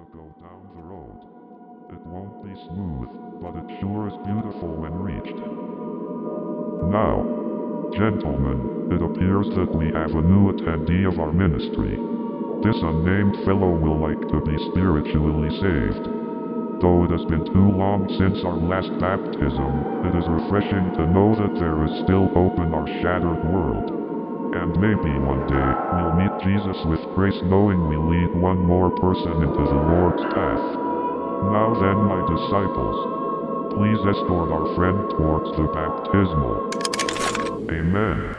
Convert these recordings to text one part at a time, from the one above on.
to go down the road. It won't be smooth, but it sure is beautiful when reached. Now, gentlemen, it appears that we have a new attendee of our ministry. This unnamed fellow will like to be spiritually saved. Though it has been too long since our last baptism, it is refreshing to know that there is still hope in our shattered world. And maybe one day, we'll meet Jesus with grace knowing we lead one more person into the Lord's path. Now then, my disciples, please escort our friend towards the baptismal. Amen.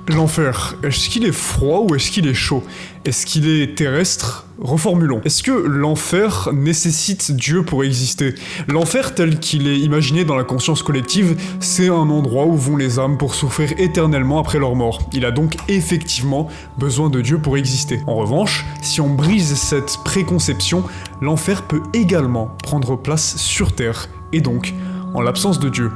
L'enfer, est-ce qu'il est froid ou est-ce qu'il est chaud? Est-ce qu'il est terrestre? Reformulons. Est-ce que l'enfer nécessite Dieu pour exister? L'enfer tel qu'il est imaginé dans la conscience collective, c'est un endroit où vont les âmes pour souffrir éternellement après leur mort. Il a donc effectivement besoin de Dieu pour exister. En revanche, si on brise cette préconception, l'enfer peut également prendre place sur Terre, et donc en l'absence de Dieu.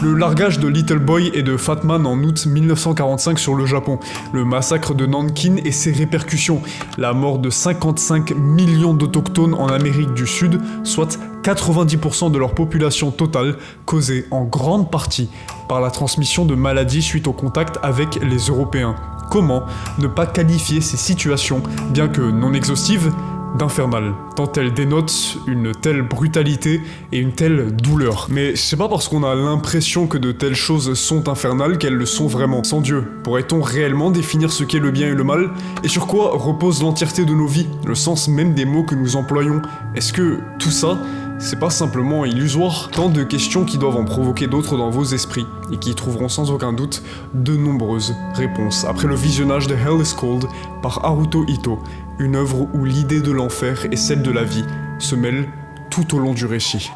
Le largage de Little Boy et de Fat Man en août 1945 sur le Japon, le massacre de Nankin et ses répercussions, la mort de 55 millions d'autochtones en Amérique du Sud, soit 90% de leur population totale, causée en grande partie par la transmission de maladies suite au contact avec les Européens. Comment ne pas qualifier ces situations, bien que non exhaustives, d'infernal, tant elles dénotent une telle brutalité et une telle douleur. Mais c'est pas parce qu'on a l'impression que de telles choses sont infernales qu'elles le sont vraiment. Sans Dieu, pourrait-on réellement définir ce qu'est le bien et le mal? Et sur quoi repose l'entièreté de nos vies? Le sens même des mots que nous employons? Est-ce que tout ça, c'est pas simplement illusoire? Tant de questions qui doivent en provoquer d'autres dans vos esprits, et qui y trouveront sans aucun doute de nombreuses réponses. Après le visionnage de Hell is Cold par Haruto Ito, une œuvre où l'idée de l'enfer et celle de la vie se mêlent tout au long du récit.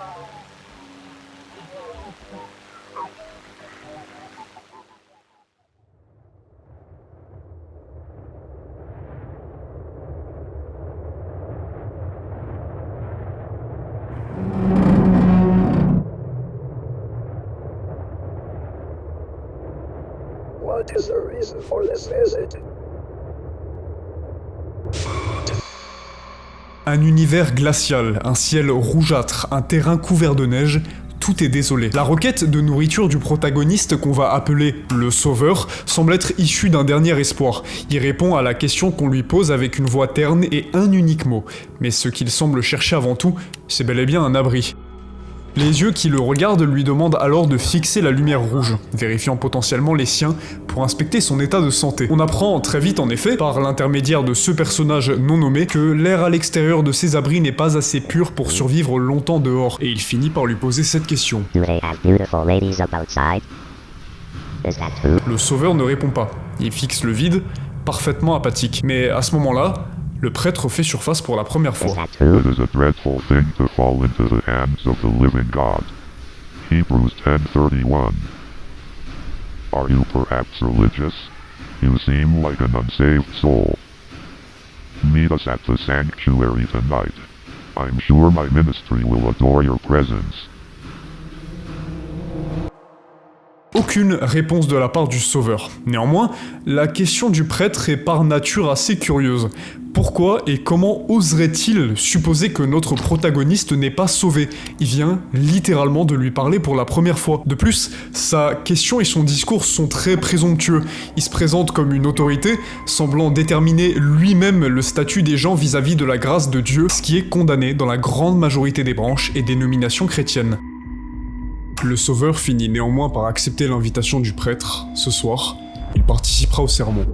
What is the reason for this visit? Un univers glacial, un ciel rougeâtre, un terrain couvert de neige, tout est désolé. La requête de nourriture du protagoniste qu'on va appeler le Sauveur semble être issue d'un dernier espoir. Il répond à la question qu'on lui pose avec une voix terne et un unique mot. Mais ce qu'il semble chercher avant tout, c'est bel et bien un abri. Les yeux qui le regardent lui demandent alors de fixer la lumière rouge, vérifiant potentiellement les siens pour inspecter son état de santé. On apprend très vite en effet, par l'intermédiaire de ce personnage non nommé, que l'air à l'extérieur de ces abris n'est pas assez pur pour survivre longtemps dehors, et il finit par lui poser cette question. Do they have beautiful ladies up outside? Is that true? Le Sauveur ne répond pas, il fixe le vide, parfaitement apathique. Mais à ce moment-là, le prêtre fait surface pour la première Is fois. that true? It is a dreadful thing to fall into the hands of the living God. Hebrews 10:31. Are you perhaps religious? You seem like an unsaved soul. Meet us at the sanctuary tonight. I'm sure my ministry will adore your presence. Aucune réponse de la part du Sauveur. Néanmoins, la question du prêtre est par nature assez curieuse. Pourquoi et comment oserait-il supposer que notre protagoniste n'est pas sauvé? Il vient littéralement de lui parler pour la première fois. De plus, sa question et son discours sont très présomptueux. Il se présente comme une autorité, semblant déterminer lui-même le statut des gens vis-à-vis de la grâce de Dieu, ce qui est condamné dans la grande majorité des branches et dénominations chrétiennes. Le Sauveur finit néanmoins par accepter l'invitation du prêtre. Ce soir, il participera au sermon.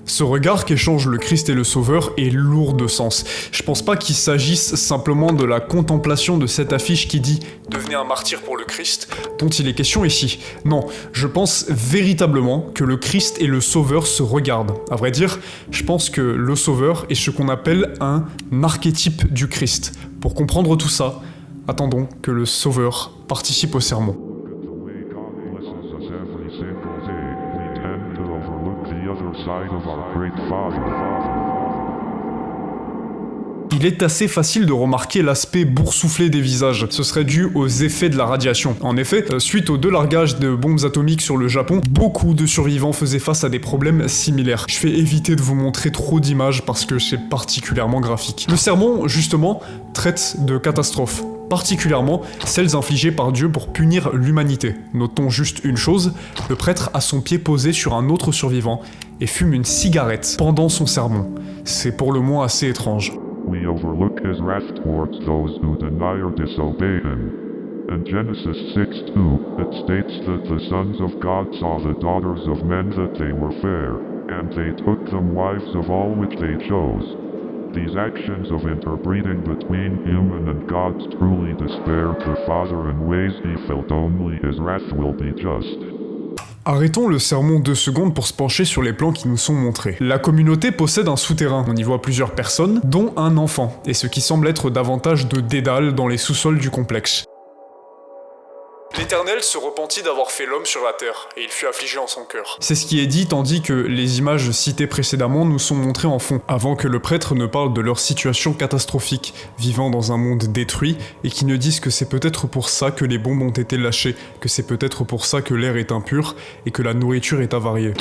Ce regard qu'échangent le Christ et le Sauveur est lourd de sens. Je pense pas qu'il s'agisse simplement de la contemplation de cette affiche qui dit « Devenez un martyr pour le Christ » dont il est question ici. Non, je pense véritablement que le Christ et le Sauveur se regardent. À vrai dire, je pense que le Sauveur est ce qu'on appelle un archétype du Christ. Pour comprendre tout ça, attendons que le Sauveur participe au sermon. The way God blesses us every single day, we tend to overlook the other side of our great Father. Il est assez facile de remarquer l'aspect boursouflé des visages. Ce serait dû aux effets de la radiation. En effet, suite aux 2 largages de bombes atomiques sur le Japon, beaucoup de survivants faisaient face à des problèmes similaires. Je vais éviter de vous montrer trop d'images parce que c'est particulièrement graphique. Le sermon, justement, traite de catastrophes, particulièrement celles infligées par Dieu pour punir l'humanité. Notons juste une chose, le prêtre a son pied posé sur un autre survivant et fume une cigarette pendant son sermon. C'est pour le moins assez étrange. We overlook his wrath towards those who deny or disobey him. In Genesis 6:2, it states that the sons of God saw the daughters of men that they were fair, and they took them wives of all which they chose. These actions of interbreeding between human and gods truly despair the Father in ways he felt only his wrath will be just. Arrêtons le sermon 2 secondes pour se pencher sur les plans qui nous sont montrés. La communauté possède un souterrain, on y voit plusieurs personnes, dont un enfant, et ce qui semble être davantage de dédale dans les sous-sols du complexe. L'Éternel se repentit d'avoir fait l'homme sur la terre, et il fut affligé en son cœur. C'est ce qui est dit tandis que les images citées précédemment nous sont montrées en fond, avant que le prêtre ne parle de leur situation catastrophique, vivant dans un monde détruit, et qui ne dise que c'est peut-être pour ça que les bombes ont été lâchées, que c'est peut-être pour ça que l'air est impur, et que la nourriture est avariée.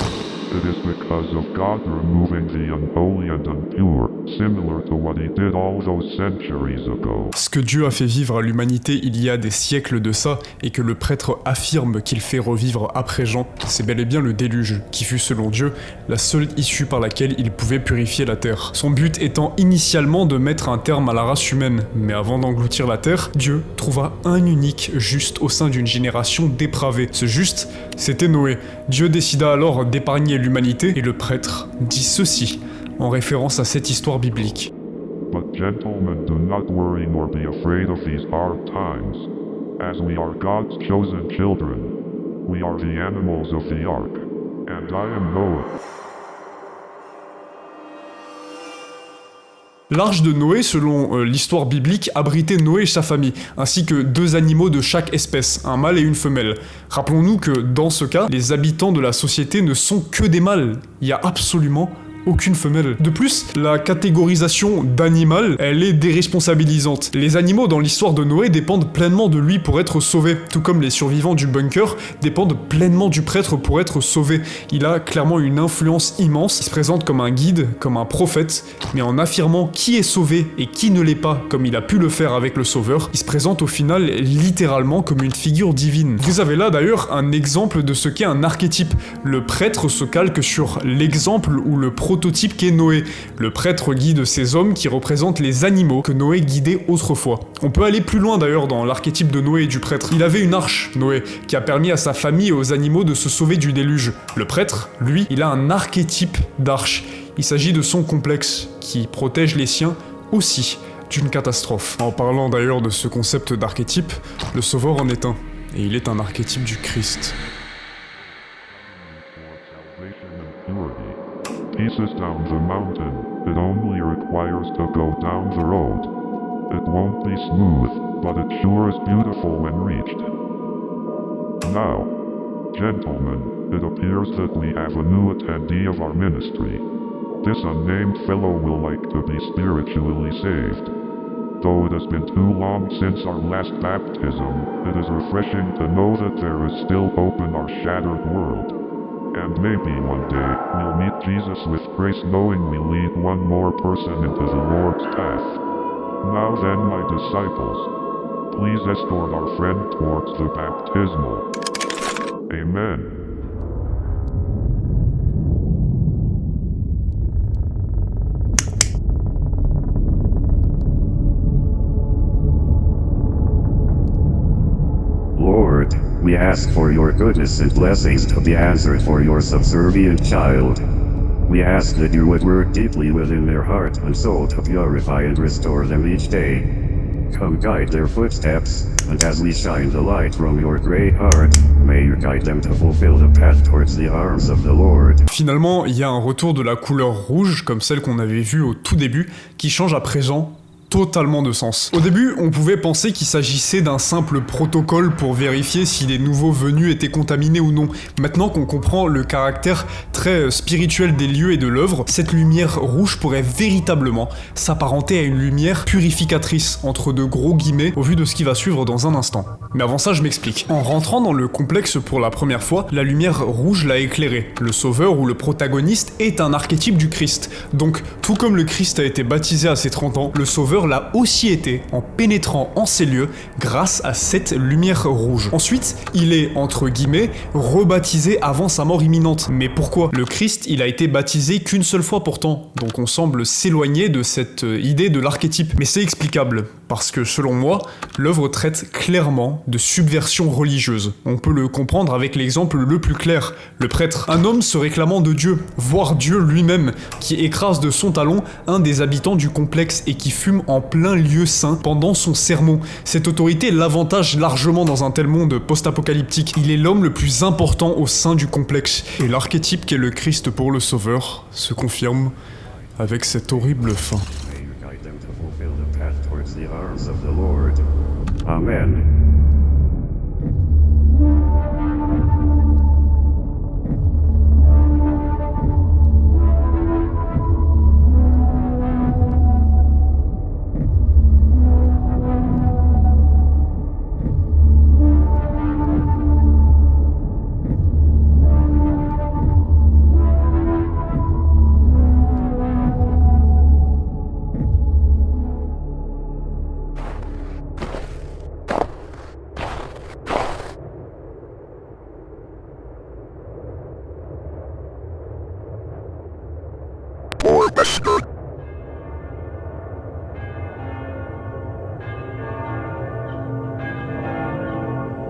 It is because of God removing the unholy and impure, similar to what he did all those centuries ago. Ce que Dieu a fait vivre à l'humanité il y a des siècles de ça, et que le prêtre affirme qu'il fait revivre après Jean, c'est bel et bien le déluge, qui fut selon Dieu la seule issue par laquelle il pouvait purifier la terre. Son but étant initialement de mettre un terme à la race humaine, mais avant d'engloutir la terre, Dieu trouva un unique juste au sein d'une génération dépravée. Ce juste, c'était Noé. Dieu décida alors d'épargner l'humanité, et le prêtre dit ceci, en référence à cette histoire biblique. But gentlemen, do not worry nor be afraid of these hard times. As we are God's chosen children, we are the animals of the ark, and I am Noah. L'arche de Noé, selon l'histoire biblique, abritait Noé et sa famille, ainsi que 2 animaux de chaque espèce, un mâle et une femelle. Rappelons-nous que, dans ce cas, les habitants de la société ne sont que des mâles. Il n'y a absolument aucune femelle. De plus, la catégorisation d'animal, elle est déresponsabilisante. Les animaux dans l'histoire de Noé dépendent pleinement de lui pour être sauvés, tout comme les survivants du bunker dépendent pleinement du prêtre pour être sauvés. Il a clairement une influence immense, il se présente comme un guide, comme un prophète, mais en affirmant qui est sauvé et qui ne l'est pas, comme il a pu le faire avec le Sauveur, il se présente au final littéralement comme une figure divine. Vous avez là d'ailleurs un exemple de ce qu'est un archétype. Le prêtre se calque sur l'exemple ou le prototype qu'est Noé. Le prêtre guide ces hommes qui représentent les animaux que Noé guidait autrefois. On peut aller plus loin d'ailleurs dans l'archétype de Noé et du prêtre. Il avait une arche, Noé, qui a permis à sa famille et aux animaux de se sauver du déluge. Le prêtre, lui, il a un archétype d'arche. Il s'agit de son complexe, qui protège les siens aussi d'une catastrophe. En parlant d'ailleurs de ce concept d'archétype, le Sauveur en est un, et il est un archétype du Christ. Pieces down the mountain, it only requires to go down the road. It won't be smooth, but it sure is beautiful when reached. Now, gentlemen, it appears that we have a new attendee of our ministry. This unnamed fellow will like to be spiritually saved. Though it has been too long since our last baptism, it is refreshing to know that there is still hope in our shattered world. And maybe one day, we'll meet Jesus with grace knowing we lead one more person into the Lord's path. Now then, my disciples, please escort our friend towards the baptismal. Amen. Lord, we ask for your goodness and blessings to be answered for your subservient child. We ask that you would work deeply within their heart and soul to purify and restore them each day. Come guide their footsteps, and as we shine the light from your great heart, may you guide them to fulfill the path towards the arms of the Lord. Finalement, il y a un retour de la couleur rouge, comme celle qu'on avait vue au tout début, qui change à présent totalement de sens. Au début, on pouvait penser qu'il s'agissait d'un simple protocole pour vérifier si les nouveaux venus étaient contaminés ou non. Maintenant qu'on comprend le caractère très spirituel des lieux et de l'œuvre, cette lumière rouge pourrait véritablement s'apparenter à une lumière purificatrice, entre de gros guillemets, au vu de ce qui va suivre dans un instant. Mais avant ça, je m'explique. En rentrant dans le complexe pour la première fois, la lumière rouge l'a éclairé. Le sauveur ou le protagoniste est un archétype du Christ. Donc, tout comme le Christ a été baptisé à ses 30 ans, le sauveur l'a aussi été en pénétrant en ces lieux grâce à cette lumière rouge. Ensuite, il est, entre guillemets, rebaptisé avant sa mort imminente. Mais pourquoi ? Le Christ, il a été baptisé qu'une seule fois pourtant, donc on semble s'éloigner de cette idée de l'archétype. Mais c'est explicable, parce que selon moi, l'œuvre traite clairement de subversion religieuse. On peut le comprendre avec l'exemple le plus clair, le prêtre. Un homme se réclamant de Dieu, voire Dieu lui-même, qui écrase de son talon un des habitants du complexe et qui fume en plein lieu saint pendant son sermon. Cette autorité l'avantage largement dans un tel monde post-apocalyptique. Il est l'homme le plus important au sein du complexe. Et l'archétype qu'est le Christ pour le Sauveur se confirme avec cette horrible fin. May you guide them to fulfill the path towards the arms of the Lord. Amen.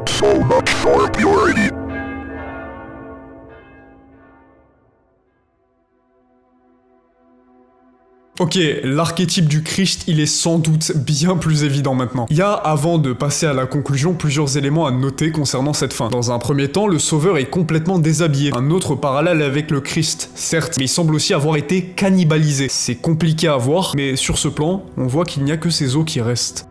So much for purity. Ok, l'archétype du Christ, il est sans doute bien plus évident maintenant. Il y a, avant de passer à la conclusion, plusieurs éléments à noter concernant cette fin. Dans un premier temps, le Sauveur est complètement déshabillé. Un autre parallèle avec le Christ, certes, mais il semble aussi avoir été cannibalisé. C'est compliqué à voir, mais sur ce plan, on voit qu'il n'y a que ses os qui restent.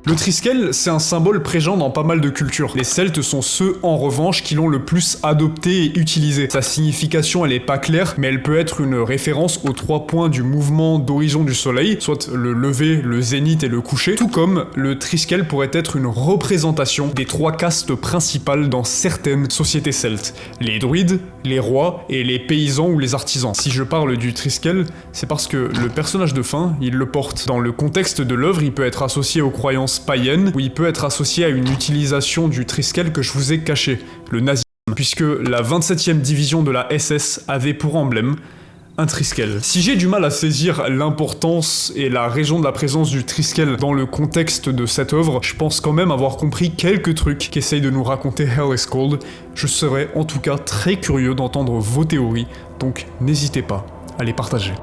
Le triskel, c'est un symbole présent dans pas mal de cultures. Les Celtes sont ceux, en revanche, qui l'ont le plus adopté et utilisé. Sa signification, elle est pas claire, mais elle peut être une référence aux 3 points du mouvement d'horizon du soleil, soit le lever, le zénith et le coucher, tout comme le triskel pourrait être une représentation des 3 castes principales dans certaines sociétés celtes. Les druides, les rois et les paysans ou les artisans. Si je parle du triskel, c'est parce que le personnage de fin, il le porte. Dans le contexte de l'œuvre, il peut être associé aux croyances païenne, ou il peut être associé à une utilisation du triskel que je vous ai caché, le nazisme, puisque la 27e division de la SS avait pour emblème un triskel. Si j'ai du mal à saisir l'importance et la raison de la présence du triskel dans le contexte de cette œuvre, je pense quand même avoir compris quelques trucs qu'essaye de nous raconter Hell is Cold. Je serais en tout cas très curieux d'entendre vos théories, donc n'hésitez pas à les partager.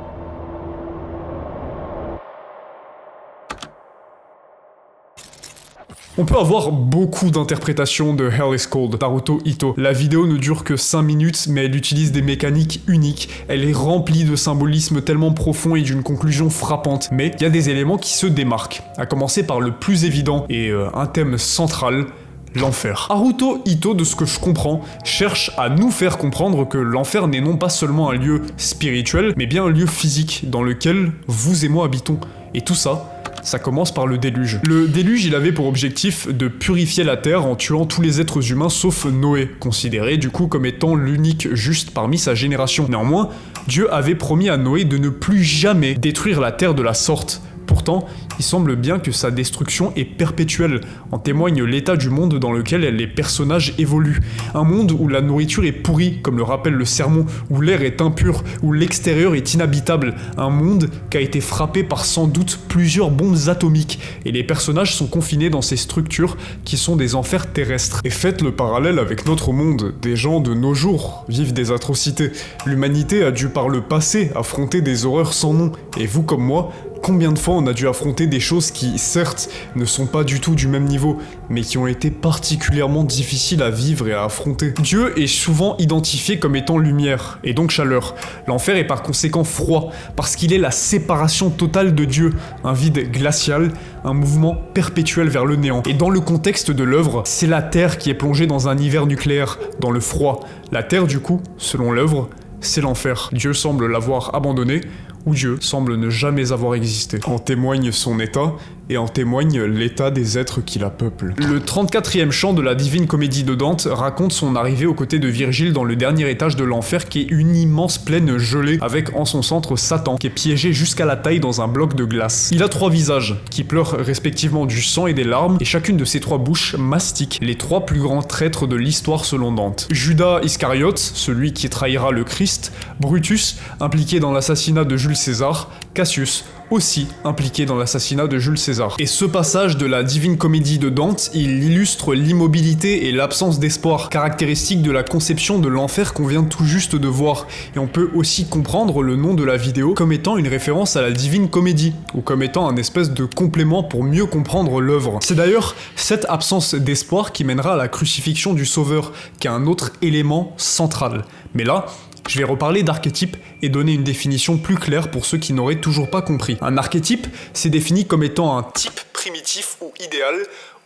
On peut avoir beaucoup d'interprétations de Hell is Cold, Naruto Ito. La vidéo ne dure que 5 minutes, mais elle utilise des mécaniques uniques. Elle est remplie de symbolismes tellement profonds et d'une conclusion frappante. Mais il y a des éléments qui se démarquent, à commencer par le plus évident et un thème central, l'enfer. Naruto Ito, de ce que je comprends, cherche à nous faire comprendre que l'enfer n'est non pas seulement un lieu spirituel, mais bien un lieu physique dans lequel vous et moi habitons. Et tout ça, ça commence par le déluge. Le déluge, il avait pour objectif de purifier la Terre en tuant tous les êtres humains sauf Noé, considéré du coup comme étant l'unique juste parmi sa génération. Néanmoins, Dieu avait promis à Noé de ne plus jamais détruire la Terre de la sorte, pour pourtant, il semble bien que sa destruction est perpétuelle. En témoigne l'état du monde dans lequel les personnages évoluent. Un monde où la nourriture est pourrie, comme le rappelle le sermon, où l'air est impur, où l'extérieur est inhabitable. Un monde qui a été frappé par sans doute plusieurs bombes atomiques, et les personnages sont confinés dans ces structures qui sont des enfers terrestres. Et faites le parallèle avec notre monde, des gens de nos jours vivent des atrocités. L'humanité a dû par le passé affronter des horreurs sans nom, et vous comme moi, combien de fois on a dû affronter des choses qui, certes, ne sont pas du tout du même niveau, mais qui ont été particulièrement difficiles à vivre et à affronter. Dieu est souvent identifié comme étant lumière, et donc chaleur. L'enfer est par conséquent froid, parce qu'il est la séparation totale de Dieu, un vide glacial, un mouvement perpétuel vers le néant. Et dans le contexte de l'œuvre, c'est la Terre qui est plongée dans un hiver nucléaire, dans le froid. La Terre, du coup, selon l'œuvre, c'est l'enfer. Dieu semble l'avoir abandonné, ou Dieu semble ne jamais avoir existé. En témoigne son état, et en témoigne l'état des êtres qui la peuplent. Le 34e chant de la Divine Comédie de Dante raconte son arrivée aux côtés de Virgile dans le dernier étage de l'enfer qui est une immense plaine gelée avec en son centre Satan qui est piégé jusqu'à la taille dans un bloc de glace. Il a 3 visages qui pleurent respectivement du sang et des larmes et chacune de ces 3 bouches mastique les 3 plus grands traîtres de l'histoire selon Dante. Judas Iscariote, celui qui trahira le Christ, Brutus, impliqué dans l'assassinat de Jules César, Cassius, aussi impliqué dans l'assassinat de Jules César. Et ce passage de la Divine Comédie de Dante, il illustre l'immobilité et l'absence d'espoir, caractéristique de la conception de l'enfer qu'on vient tout juste de voir. Et on peut aussi comprendre le nom de la vidéo comme étant une référence à la Divine Comédie, ou comme étant un espèce de complément pour mieux comprendre l'œuvre. C'est d'ailleurs cette absence d'espoir qui mènera à la crucifixion du Sauveur, qui est un autre élément central. Mais là, je vais reparler d'archétype et donner une définition plus claire pour ceux qui n'auraient toujours pas compris. Un archétype, c'est défini comme étant un type primitif ou idéal,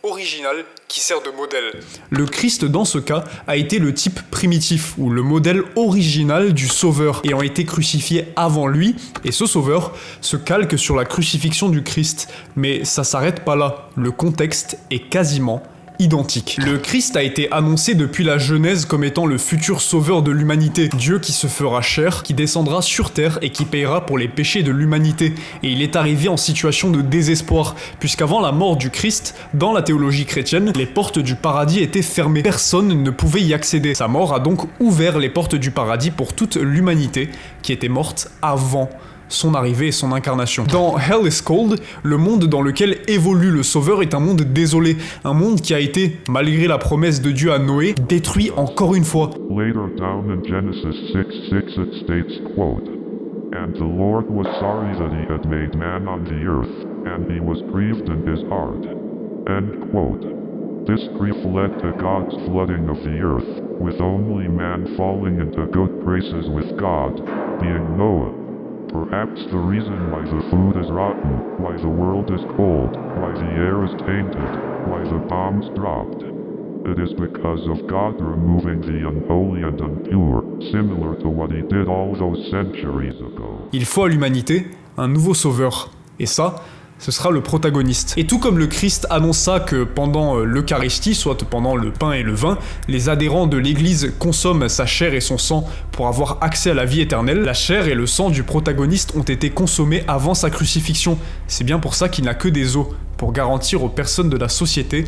original, qui sert de modèle. Le Christ, dans ce cas, a été le type primitif, ou le modèle original du Sauveur, ayant été crucifié avant lui, et ce Sauveur se calque sur la crucifixion du Christ. Mais ça s'arrête pas là, le contexte est quasiment identique. Le Christ a été annoncé depuis la Genèse comme étant le futur sauveur de l'humanité, Dieu qui se fera chair, qui descendra sur terre et qui payera pour les péchés de l'humanité. Et il est arrivé en situation de désespoir, puisqu'avant la mort du Christ, dans la théologie chrétienne, les portes du paradis étaient fermées. Personne ne pouvait y accéder. Sa mort a donc ouvert les portes du paradis pour toute l'humanité qui était morte avant son arrivée et son incarnation. Dans Hell is Cold, le monde dans lequel évolue le Sauveur est un monde désolé, un monde qui a été, malgré la promesse de Dieu à Noé, détruit encore une fois. Later down in Genesis 6:6 it states, quote, "And the Lord was sorry that he had made man on the earth, and he was grieved in his heart." End quote. This grief led to God's flooding of the earth, with only man falling into good graces with God, being Noah. Perhaps the reason why the food is rotten, why the world is cold, why the air is tainted, why the bombs dropped. It is because of God removing the unholy and impure, similar to what he did all those centuries ago. Il faut à l'humanité un nouveau sauveur. Et ça, ce sera le protagoniste. Et tout comme le Christ annonça que pendant l'Eucharistie, soit pendant le pain et le vin, les adhérents de l'Église consomment sa chair et son sang pour avoir accès à la vie éternelle, la chair et le sang du protagoniste ont été consommés avant sa crucifixion. C'est bien pour ça qu'il n'a que des os, pour garantir aux personnes de la société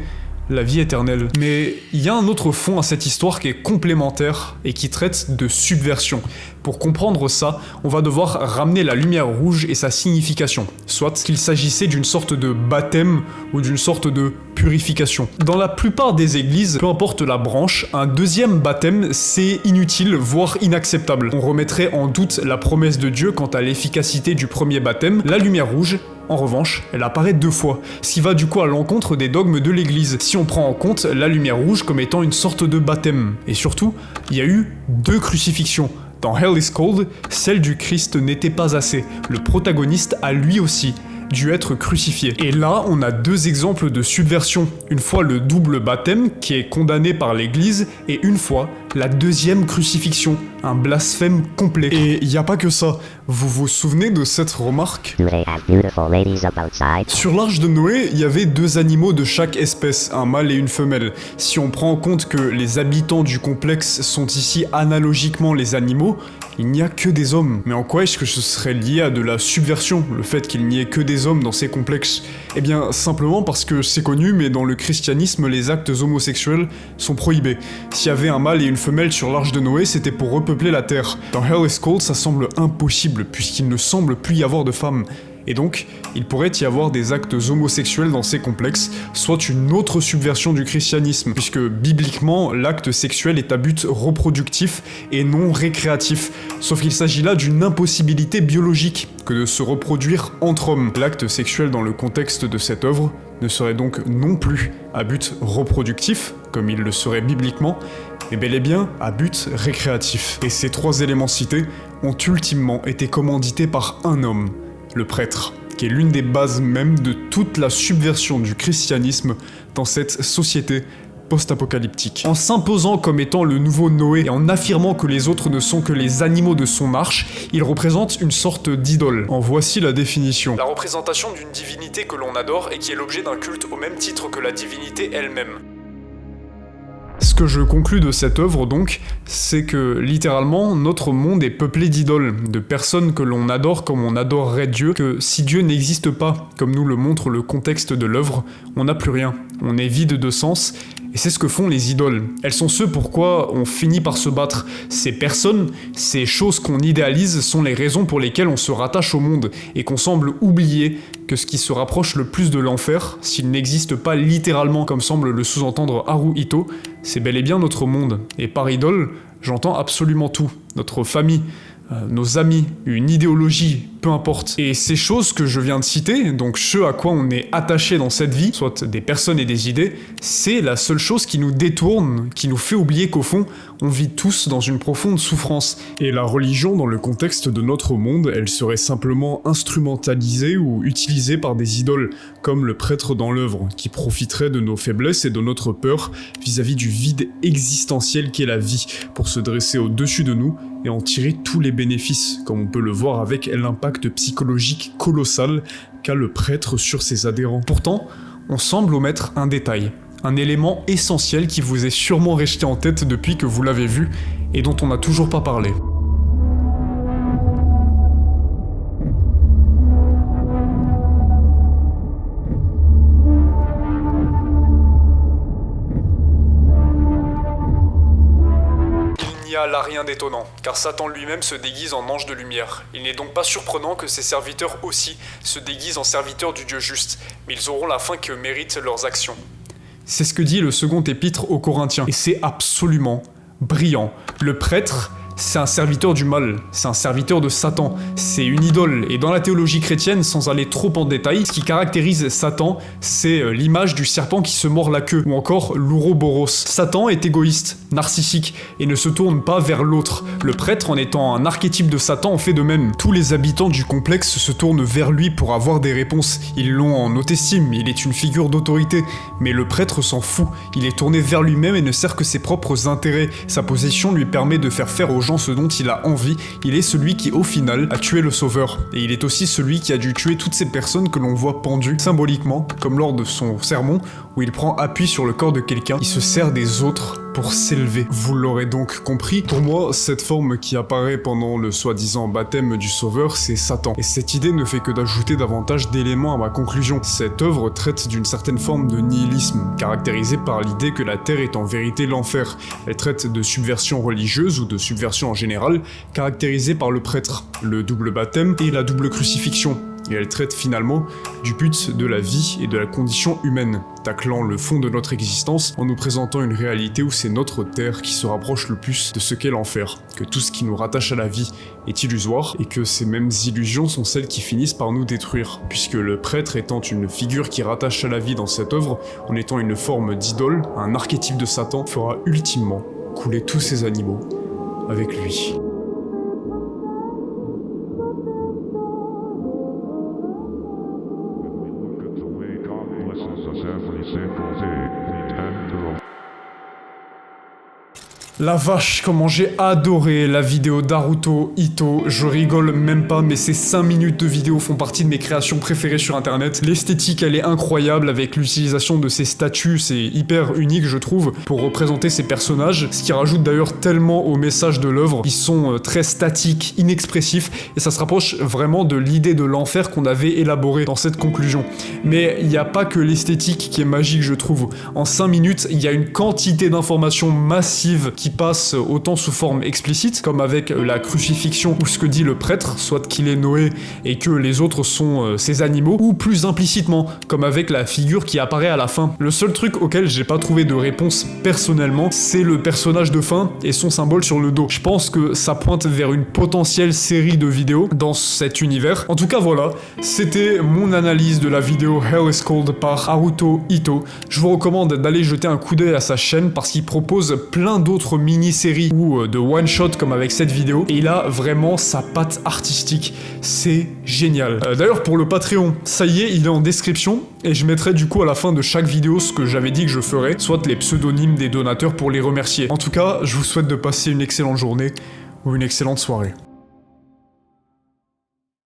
la vie éternelle. Mais il y a un autre fond à cette histoire qui est complémentaire et qui traite de subversion. Pour comprendre ça, on va devoir ramener la lumière rouge et sa signification, soit qu'il s'agissait d'une sorte de baptême ou d'une sorte de purification. Dans la plupart des églises, peu importe la branche, un deuxième baptême c'est inutile, voire inacceptable. On remettrait en doute la promesse de Dieu quant à l'efficacité du premier baptême. La lumière rouge, en revanche, elle apparaît 2 fois, ce qui va du coup à l'encontre des dogmes de l'église, si on prend en compte la lumière rouge comme étant une sorte de baptême. Et surtout, il y a eu 2 crucifixions. Dans Hell is Cold, celle du Christ n'était pas assez. Le protagoniste a lui aussi dû être crucifié. Et là, on a 2 exemples de subversion. Une fois le double baptême, qui est condamné par l'église, et une fois la deuxième crucifixion, un blasphème complet. Et il n'y a pas que ça. Vous vous souvenez de cette remarque? Do they have beautiful ladies up outside? Sur l'Arche de Noé, il y avait 2 animaux de chaque espèce, un mâle et une femelle. Si on prend en compte que les habitants du complexe sont ici analogiquement les animaux, il n'y a que des hommes. Mais en quoi est-ce que ce serait lié à de la subversion, le fait qu'il n'y ait que des hommes dans ces complexes? Eh bien, simplement parce que c'est connu, mais dans le christianisme, les actes homosexuels sont prohibés. S'il y avait un mâle et une femelle sur l'Arche de Noé, c'était pour repeupler la Terre. Dans Hell is Cold, ça semble impossible, puisqu'il ne semble plus y avoir de femmes. Et donc, il pourrait y avoir des actes homosexuels dans ces complexes, soit une autre subversion du christianisme, puisque bibliquement, l'acte sexuel est à but reproductif et non récréatif. Sauf qu'il s'agit là d'une impossibilité biologique que de se reproduire entre hommes. L'acte sexuel dans le contexte de cette œuvre ne serait donc non plus à but reproductif, comme il le serait bibliquement, mais bel et bien à but récréatif. Et ces 3 éléments cités ont ultimement été commandités par un homme, le prêtre, qui est l'une des bases même de toute la subversion du christianisme dans cette société post-apocalyptique. En s'imposant comme étant le nouveau Noé et en affirmant que les autres ne sont que les animaux de son arche, il représente une sorte d'idole. En voici la définition. La représentation d'une divinité que l'on adore et qui est l'objet d'un culte au même titre que la divinité elle-même. Ce que je conclus de cette œuvre donc, c'est que littéralement notre monde est peuplé d'idoles, de personnes que l'on adore comme on adorerait Dieu, que si Dieu n'existe pas, comme nous le montre le contexte de l'œuvre, on n'a plus rien, on est vide de sens, et c'est ce que font les idoles. Elles sont ce pourquoi on finit par se battre. Ces personnes, ces choses qu'on idéalise sont les raisons pour lesquelles on se rattache au monde, et qu'on semble oublier que ce qui se rapproche le plus de l'enfer, s'il n'existe pas littéralement comme semble le sous-entendre Haruhito, c'est bel et bien notre monde. Et par idole, j'entends absolument tout. Notre famille, nos amis, une idéologie, peu importe. Et ces choses que je viens de citer, donc ce à quoi on est attaché dans cette vie, soit des personnes et des idées, c'est la seule chose qui nous détourne, qui nous fait oublier qu'au fond, on vit tous dans une profonde souffrance. Et la religion, dans le contexte de notre monde, elle serait simplement instrumentalisée ou utilisée par des idoles, comme le prêtre dans l'œuvre, qui profiterait de nos faiblesses et de notre peur vis-à-vis du vide existentiel qu'est la vie, pour se dresser au-dessus de nous et en tirer tous les bénéfices, comme on peut le voir avec l'impact psychologique colossal qu'a le prêtre sur ses adhérents. Pourtant, on semble omettre un détail, un élément essentiel qui vous est sûrement resté en tête depuis que vous l'avez vu et dont on n'a toujours pas parlé. Il n'y a là rien d'étonnant, car Satan lui-même se déguise en ange de lumière. Il n'est donc pas surprenant que ses serviteurs aussi se déguisent en serviteurs du Dieu juste, mais ils auront la fin que méritent leurs actions. C'est ce que dit le second épître aux Corinthiens, et c'est absolument brillant. Le prêtre, c'est un serviteur du mal, c'est un serviteur de Satan, c'est une idole. Et dans la théologie chrétienne, sans aller trop en détail, ce qui caractérise Satan, c'est l'image du serpent qui se mord la queue, ou encore l'ouroboros. Satan est égoïste, narcissique, et ne se tourne pas vers l'autre. Le prêtre, en étant un archétype de Satan, en fait de même. Tous les habitants du complexe se tournent vers lui pour avoir des réponses. Ils l'ont en haute estime, il est une figure d'autorité. Mais le prêtre s'en fout, il est tourné vers lui-même et ne sert que ses propres intérêts. Sa position lui permet de faire faire aux gens ce dont il a envie, il est celui qui au final a tué le sauveur. Et il est aussi celui qui a dû tuer toutes ces personnes que l'on voit pendues, symboliquement, comme lors de son sermon, où il prend appui sur le corps de quelqu'un, il se sert des autres pour s'élever. Vous l'aurez donc compris, pour moi, cette forme qui apparaît pendant le soi-disant baptême du sauveur, c'est Satan. Et cette idée ne fait que d'ajouter davantage d'éléments à ma conclusion. Cette œuvre traite d'une certaine forme de nihilisme, caractérisée par l'idée que la Terre est en vérité l'enfer. Elle traite de subversion religieuse ou de subversion en général, caractérisée par le prêtre, le double baptême et la double crucifixion. Et elle traite finalement du but de la vie et de la condition humaine, taclant le fond de notre existence en nous présentant une réalité où c'est notre terre qui se rapproche le plus de ce qu'est l'enfer, que tout ce qui nous rattache à la vie est illusoire et que ces mêmes illusions sont celles qui finissent par nous détruire, puisque le prêtre étant une figure qui rattache à la vie dans cette œuvre, en étant une forme d'idole, un archétype de Satan, fera ultimement couler tous ces animaux avec lui. La vache, comment j'ai adoré la vidéo d'Haruto Ito. Je rigole même pas, mais ces 5 minutes de vidéo font partie de mes créations préférées sur internet. L'esthétique, elle est incroyable avec l'utilisation de ces statues, c'est hyper unique je trouve, pour représenter ces personnages, ce qui rajoute d'ailleurs tellement au message de l'œuvre. Ils sont très statiques, inexpressifs, et ça se rapproche vraiment de l'idée de l'enfer qu'on avait élaborée dans cette conclusion. Mais il n'y a pas que l'esthétique qui est magique je trouve. En 5 minutes, il y a une quantité d'informations massives qui passent autant sous forme explicite, comme avec la crucifixion ou ce que dit le prêtre, soit qu'il est Noé et que les autres sont ses animaux, ou plus implicitement, comme avec la figure qui apparaît à la fin. Le seul truc auquel j'ai pas trouvé de réponse personnellement, c'est le personnage de fin et son symbole sur le dos. Je pense que ça pointe vers une potentielle série de vidéos dans cet univers. En tout cas voilà, c'était mon analyse de la vidéo Hell is Cold par Haruto Ito. Je vous recommande d'aller jeter un coup d'œil à sa chaîne parce qu'il propose plein d'autres mini-séries ou de one-shot comme avec cette vidéo, et il a vraiment sa patte artistique, c'est génial. D'ailleurs pour le Patreon, ça y est, il est en description, et je mettrai du coup à la fin de chaque vidéo ce que j'avais dit que je ferais, soit les pseudonymes des donateurs pour les remercier. En tout cas, je vous souhaite de passer une excellente journée ou une excellente soirée.